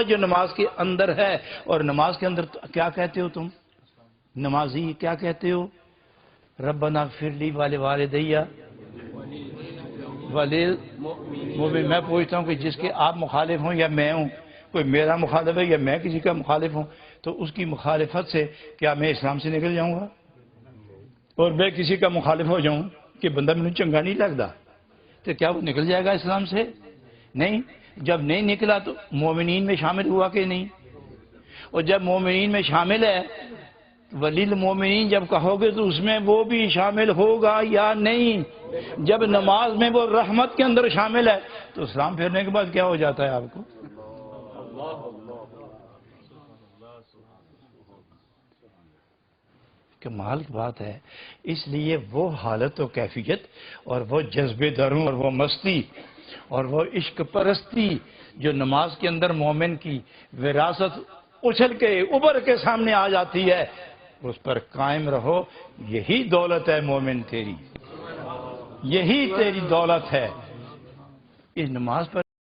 جو نماز کے اندر ہے، اور نماز کے اندر کیا کہتے ہو تم نمازی؟ کیا کہتے ہو؟ ربنا اغفر لی ولوالدیّ وللمؤمنین۔ میں پوچھتا ہوں کہ جس کے آپ مخالف ہوں یا میں ہوں، کوئی میرا مخالف ہے یا میں کسی کا مخالف ہوں، تو اس کی مخالفت سے کیا میں اسلام سے نکل جاؤں گا؟ اور میں کسی کا مخالف ہو جاؤں کہ بندہ مجھے چنگا نہیں لگتا، تو کیا وہ نکل جائے گا اسلام سے؟ نہیں۔ جب نہیں نکلا تو مومنین میں شامل ہوا کہ نہیں؟ اور جب مومنین میں شامل ہے، وللمؤمنین جب کہو گے تو اس میں وہ بھی شامل ہوگا یا نہیں؟ جب نماز میں وہ رحمت کے اندر شامل ہے تو اسلام پھیرنے کے بعد کیا ہو جاتا ہے آپ کو؟ کمال کی بات ہے۔ اس لیے وہ حالت و کیفیت اور وہ جذبے دروں اور وہ مستی اور وہ عشق پرستی جو نماز کے اندر مومن کی وراثت اچھل کے ابھر کے سامنے آ جاتی ہے، اس پر قائم رہو۔ یہی دولت ہے مومن تیری، یہی تیری دولت ہے۔ اس نماز پر